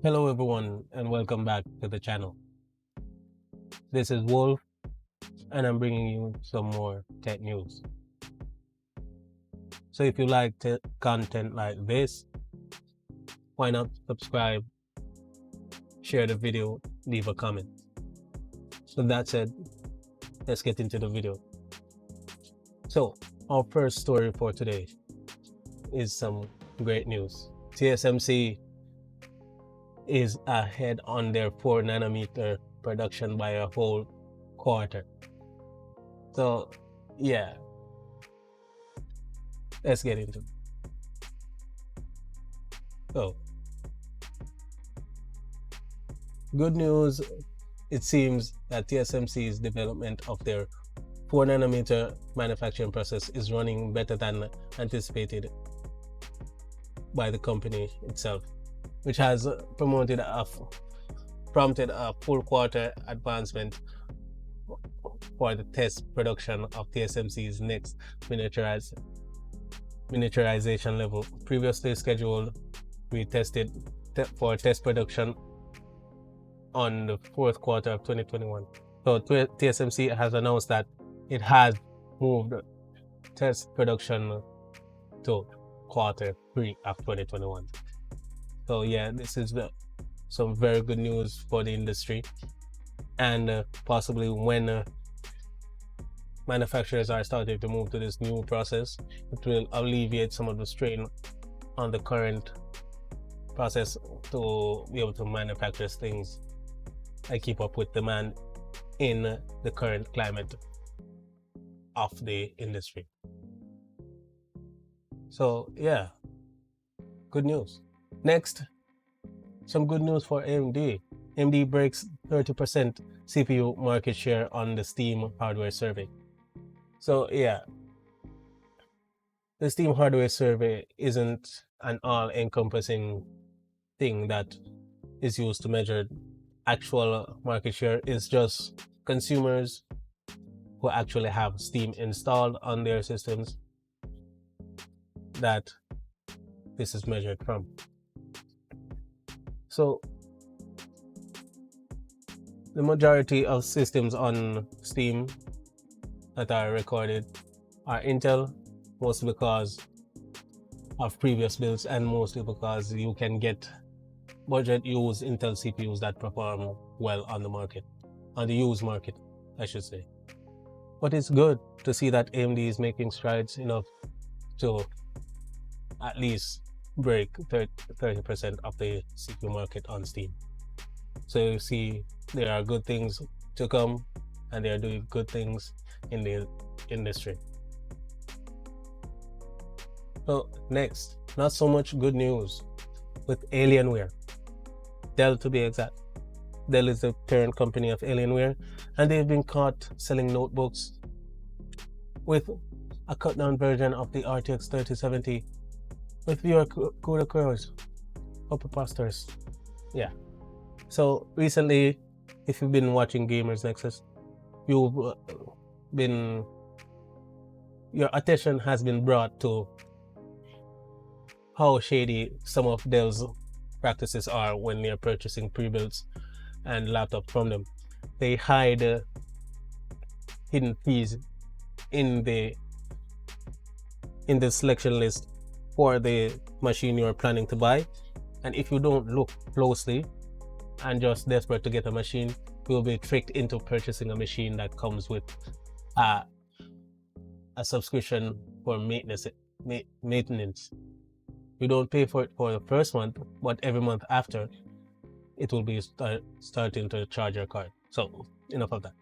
Hello everyone and welcome back to the channel. This is Wolf and I'm bringing you some more tech news. So if you like content like this, why not subscribe, share the video, leave a comment. So that said, let's get into the video. So our first story for today is some great news. TSMC is ahead on their 4nm production by a whole quarter. So yeah, let's get into it. So good news, it seems that TSMC's development of their 4nm manufacturing process is running better than anticipated by the company itself, which has prompted a full quarter advancement for the test production of TSMC's next miniaturization level. Previously scheduled, we tested for test production on the fourth quarter of 2021. So TSMC has announced that it has moved test production to quarter 3 of 2021. So yeah, this is some very good news for the industry, and possibly when manufacturers are starting to move to this new process, it will alleviate some of the strain on the current process to be able to manufacture things and keep up with demand in the current climate of the industry. So yeah, good news. Next, some good news for AMD. AMD breaks 30% CPU market share on the Steam hardware survey. So yeah, the Steam hardware survey isn't an all-encompassing thing that is used to measure actual market share. It's just consumers who actually have Steam installed on their systems that this is measured from. So the majority of systems on Steam that are recorded are Intel, mostly because of previous builds and mostly because you can get budget used Intel CPUs that perform well on the market, on the used market, I should say. But it's good to see that AMD is making strides enough to at least break 30% of the CPU market on Steam. So you see, there are good things to come and they are doing good things in the industry. So next, not so much good news with Alienware. Dell, to be exact. Dell is the parent company of Alienware, and they've been caught selling notebooks with a cut down version of the RTX 3070 with fewer CUDA cores, upper clusters. Yeah. So recently, if you've been watching Gamers Nexus, your attention has been brought to how shady some of Dell's practices are when they're purchasing pre-builds and laptops from them. They hide hidden fees in the selection list for the machine you're planning to buy, and if you don't look closely and just desperate to get a machine, you'll be tricked into purchasing a machine that comes with a subscription for maintenance. You don't pay for it for the first month, but every month after, it will be starting to charge your card. So enough of that.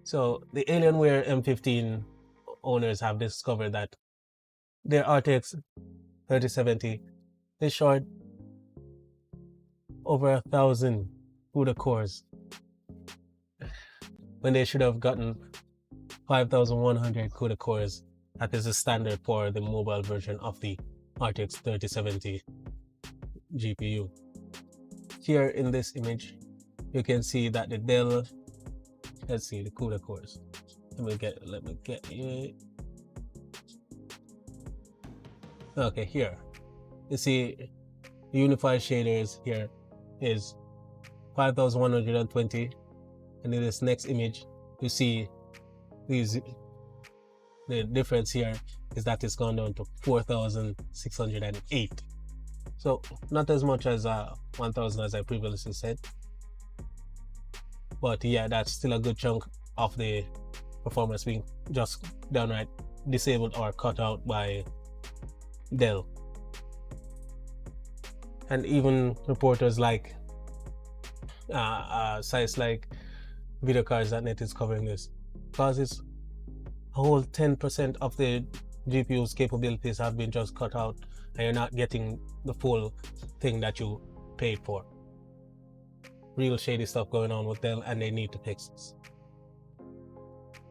So the Alienware M15 owners have discovered that their RTX 3070 is short over 1,000 CUDA cores when they should have gotten 5,100 CUDA cores. That is the standard for the mobile version of the RTX 3070 GPU. Here in this image, you can see that the Dell, let's see the CUDA cores. Let me get it. Okay, here you see unified shaders here is 5120, and in this next image you see the difference here is that it's gone down to 4608. So not as much as 1000 as I previously said, but yeah, that's still a good chunk of the performance being just downright disabled or cut out by Dell. And even reporters like sites like videocars.net is covering this, because it's a whole 10% of the GPU's capabilities have been just cut out, and you're not getting the full thing that you paid for. Real shady stuff going on with Dell, and they need to fix this.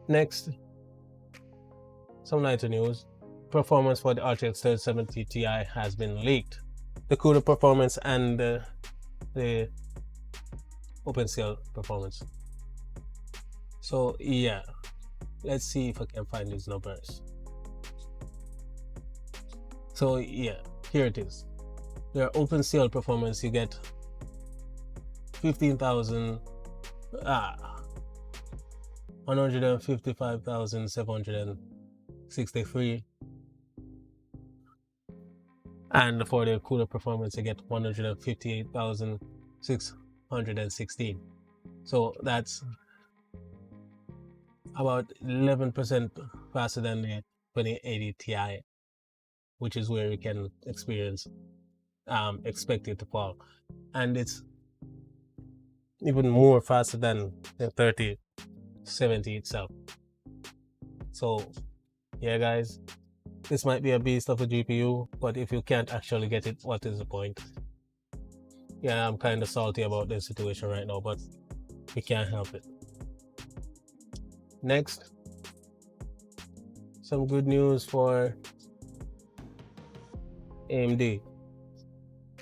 Next, some lighter news. Performance for the RTX 3070 Ti has been leaked. The CUDA performance and the OpenCL performance. So yeah, let's see if I can find these numbers. So yeah, here it is. Their OpenCL performance, you get 155,763, and for the CUDA performance you get 158,616. So that's about 11% faster than the 2080 Ti, which is where we can experience expect it to fall, and it's even more faster than the 3070 itself. So yeah guys, this might be a beast of a GPU, but if you can't actually get it, what is the point? Yeah, I'm kind of salty about this situation right now, but we can't help it. Next, some good news for AMD.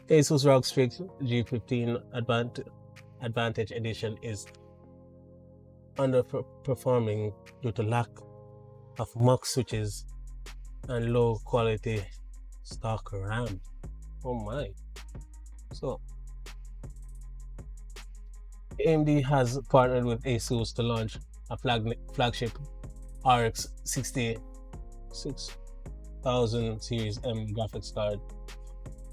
ASUS ROG STRIX G15 Advantage Edition is underperforming due to lack of mux switches and low quality stock RAM. Oh my. So AMD has partnered with ASUS to launch a flagship RX 66000 Series M graphics card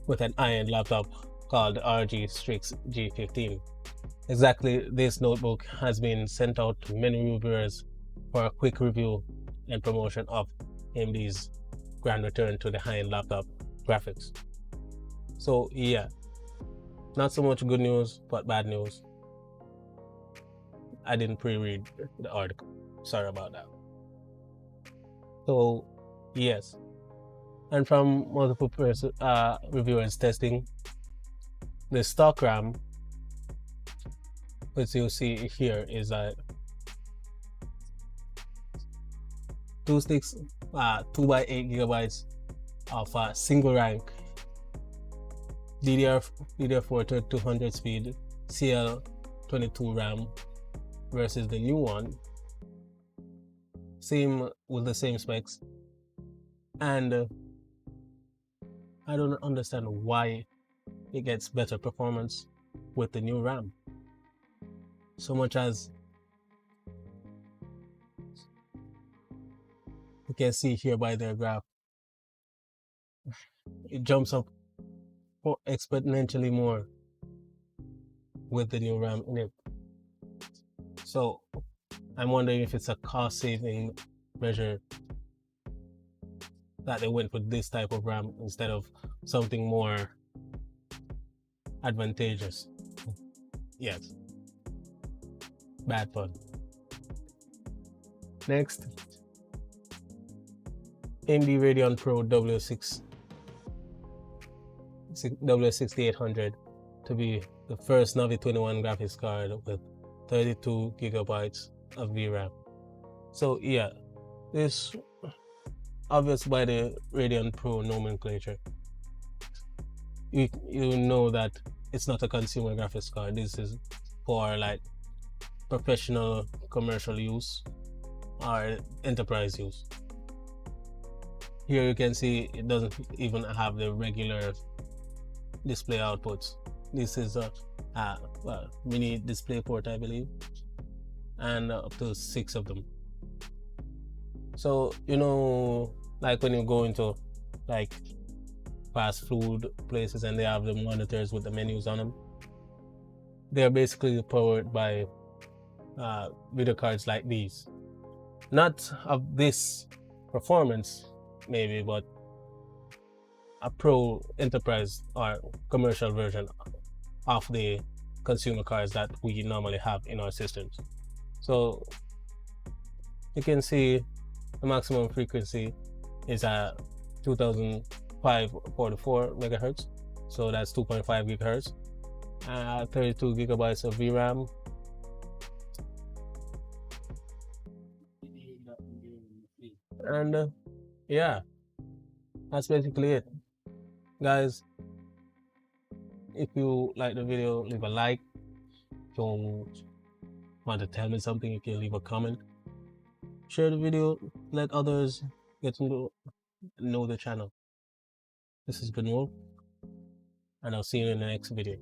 with an high-end laptop called RG STRIX G15. Exactly, this notebook has been sent out to many reviewers for a quick review and promotion of AMD's grand return to the high-end laptop graphics. So yeah, not so much good news, but bad news. I didn't pre-read the article, sorry about that. So yes, and from multiple reviewers testing, the stock RAM, which you see here, is a 2 by 8 gigabytes of single rank DDR4 3200 speed CL22 RAM versus the new one, same with the same specs, and I don't understand why it gets better performance with the new RAM, so much as you can see here by their graph, it jumps up exponentially more with the new RAM in it. So I'm wondering if it's a cost saving measure that they went with this type of RAM instead of something more advantageous. Yes, bad fun. Next, AMD Radeon Pro W6800 to be the first Navi 21 graphics card with 32 gigabytes of VRAM. So yeah, this obvious by the Radeon Pro nomenclature. You know that it's not a consumer graphics card. This is for like professional commercial use or enterprise use. Here you can see it doesn't even have the regular display outputs. This is a well, mini display port, I believe, and up to 6 of them. So, you know, like when you go into like fast food places and they have the monitors with the menus on them, they're basically powered by video cards like these. Not of this performance, maybe, but a pro enterprise or commercial version of the consumer cards that we normally have in our systems. So you can see the maximum frequency is at 2544 megahertz, so that's 2.5 gigahertz, 32 gigabytes of VRAM, and yeah, that's basically it, guys. If you like the video, leave a like. If you want to tell me something, you can leave a comment. Share the video, let others get to know the channel. This is Benul, and I'll see you in the next video.